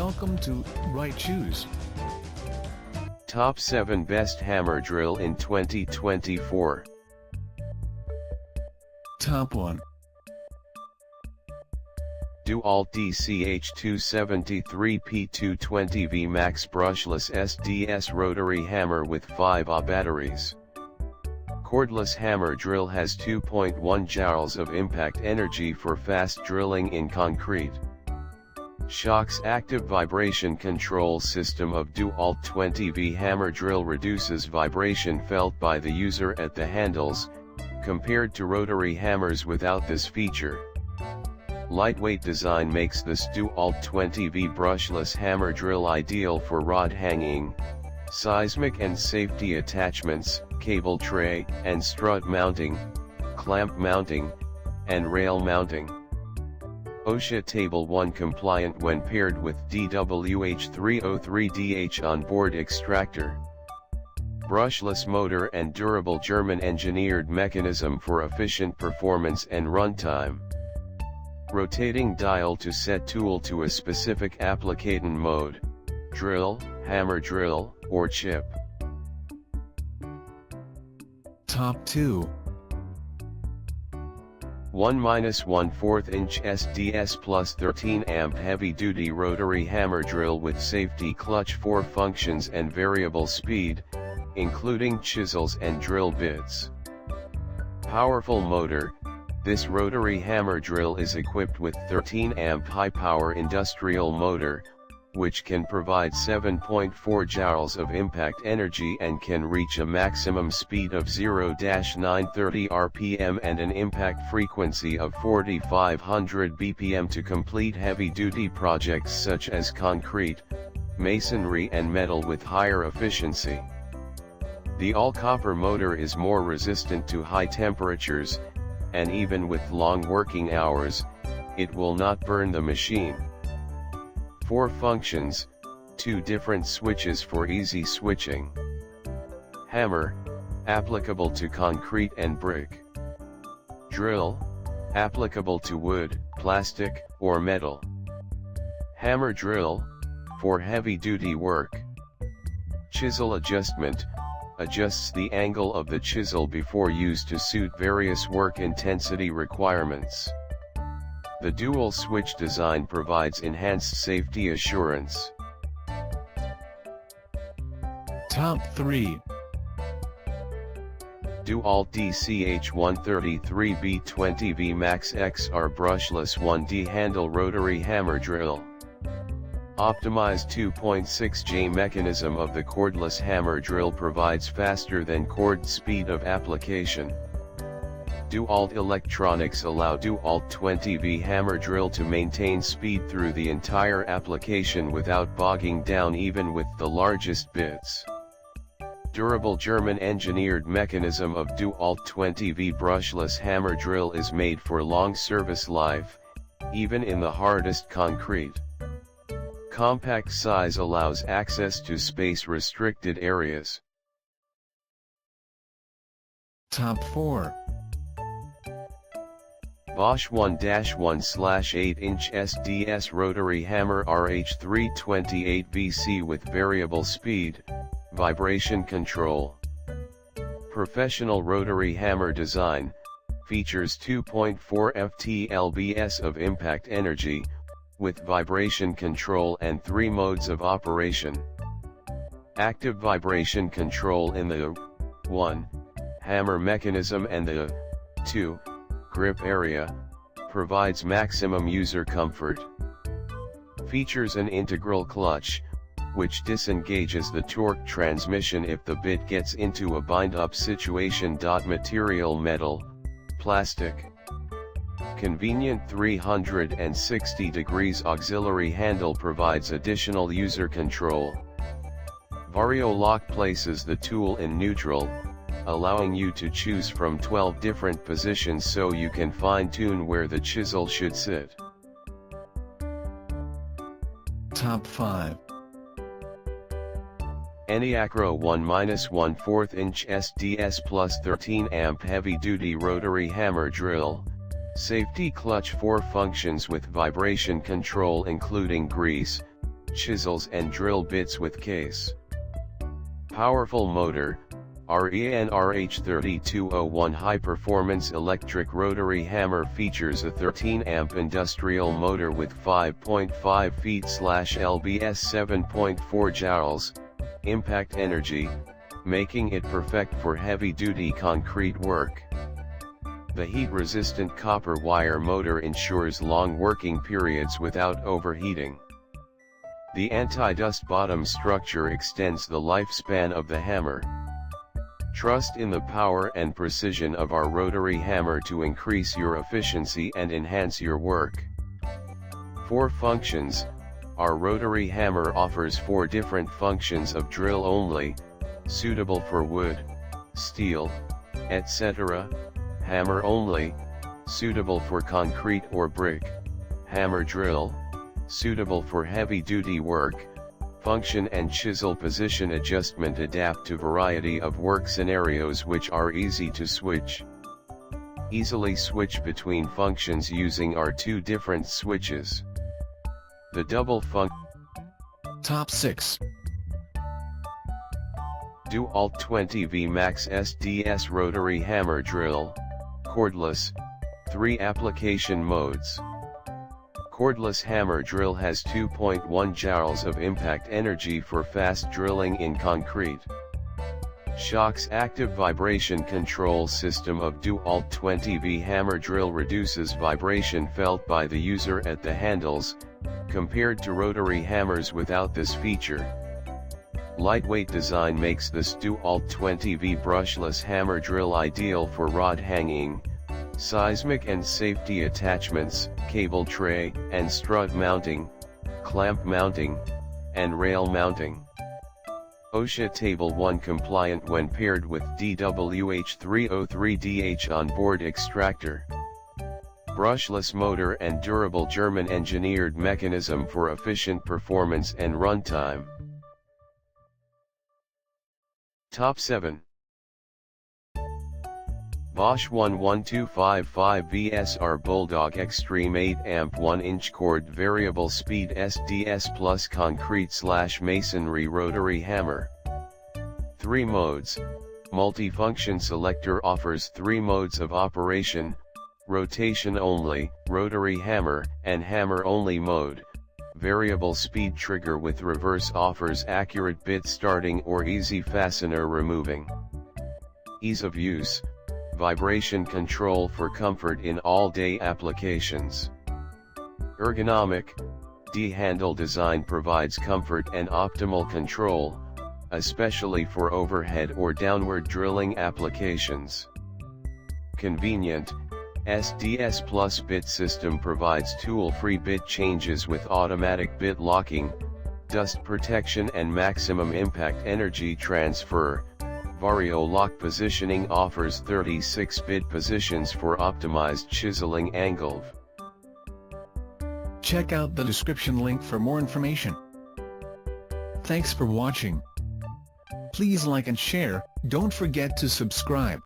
Welcome to Right Choose. Top 7 Best Hammer Drill in 2024. Top 1. DeWALT DCH273P220V Max Brushless SDS Rotary Hammer with 5Ah batteries. Cordless hammer drill has 2.1 joules of impact energy for fast drilling in concrete. Shock's active vibration control system of DeWALT 20V hammer drill reduces vibration felt by the user at the handles, compared to rotary hammers without this feature. Lightweight design makes this DeWALT 20V brushless hammer drill ideal for rod hanging, seismic and safety attachments, cable tray and strut mounting, clamp mounting, and rail mounting. OSHA Table 1 compliant when paired with DWH303DH onboard extractor. Brushless motor and durable German engineered mechanism for efficient performance and runtime. Rotating dial to set tool to a specific application mode, drill, hammer drill, or chip. Top 2. 1-1/4 inch SDS-Plus 13 amp heavy-duty rotary hammer drill with safety clutch 4 functions and variable speed, including chisels and drill bits. Powerful motor. This rotary hammer drill is equipped with 13 amp high-power industrial motor, which can provide 7.4 joules of impact energy and can reach a maximum speed of 0-930 rpm and an impact frequency of 4500 bpm to complete heavy-duty projects such as concrete, masonry and metal with higher efficiency. The all-copper motor is more resistant to high temperatures, and even with long working hours, it will not burn the machine. 4 functions, 2 different switches for easy switching. Hammer, applicable to concrete and brick. Drill, applicable to wood, plastic, or metal. Hammer drill, for heavy-duty work. Chisel adjustment, adjusts the angle of the chisel before use to suit various work intensity requirements. The dual switch design provides enhanced safety assurance. Top 3. DeWALT DCH133B20V Max XR Brushless 1D Handle Rotary Hammer Drill. Optimized 2.6J mechanism of the cordless hammer drill provides faster than cord speed of application. DeWALT electronics allow DeWALT 20V hammer drill to maintain speed through the entire application without bogging down even with the largest bits. Durable German engineered mechanism of DeWALT 20V brushless hammer drill is made for long service life, even in the hardest concrete. Compact size allows access to space-restricted areas. Top 4. Bosch 1-1/8-inch SDS Rotary Hammer RH328VC with variable speed, vibration control. Professional rotary hammer design, features 2.4 ft-lbs of impact energy, with vibration control and 3 modes of operation. Active vibration control in the 1. Hammer mechanism and the 2. Grip area, provides maximum user comfort. Features an integral clutch, which disengages the torque transmission if the bit gets into a bind-up situation. Material metal, plastic. Convenient 360 degrees auxiliary handle provides additional user control. Vario lock places the tool in neutral, allowing you to choose from 12 different positions so you can fine-tune where the chisel should sit. Top 5. ENEACRO 1-1/4 inch SDS-Plus 13 amp heavy-duty rotary hammer drill. Safety clutch 4 functions with vibration control including grease, chisels and drill bits with case. Powerful motor, RENRH3201 high-performance electric rotary hammer features a 13-amp industrial motor with 5.5 feet/lbs 7.4 joules, impact energy, making it perfect for heavy-duty concrete work. The heat-resistant copper wire motor ensures long working periods without overheating. The anti-dust bottom structure extends the lifespan of the hammer. Trust in the power and precision of our rotary hammer to increase your efficiency and enhance your work. 4 functions. Our rotary hammer offers 4 different functions of drill only, suitable for wood, steel, etc. Hammer only, suitable for concrete or brick. Hammer drill, suitable for heavy-duty work. Function and chisel position adjustment adapt to variety of work scenarios which are easy to switch. Easily switch between functions using our 2 different switches. The double function. Top 6. DeWALT 20V Max SDS Rotary Hammer Drill, Cordless, 3 application modes. Cordless hammer drill has 2.1 joules of impact energy for fast drilling in concrete. Shock's active vibration control system of DeWALT 20V hammer drill reduces vibration felt by the user at the handles, compared to rotary hammers without this feature. Lightweight design makes this DeWALT 20V brushless hammer drill ideal for rod hanging, seismic and safety attachments, cable tray, and strut mounting, clamp mounting, and rail mounting. OSHA Table 1 compliant when paired with DWH303DH onboard extractor. Brushless motor and durable German engineered mechanism for efficient performance and runtime. Top 7. Bosch 11255 VSR Bulldog Xtreme 8-amp 1-inch cord variable speed SDS-Plus concrete/masonry rotary hammer. 3 modes. Multifunction selector offers 3 modes of operation: rotation only, rotary hammer, and hammer only mode. Variable speed trigger with reverse offers accurate bit starting or easy fastener removing. Ease of use. Vibration control for comfort in all-day applications. Ergonomic, D-handle design provides comfort and optimal control, especially for overhead or downward drilling applications. Convenient, SDS-Plus bit system provides tool-free bit changes with automatic bit locking, dust protection and maximum impact energy transfer. Vario lock positioning offers 36-bit positions for optimized chiseling angle. Check out the description link for more information. Thanks for watching. Please like and share, don't forget to subscribe.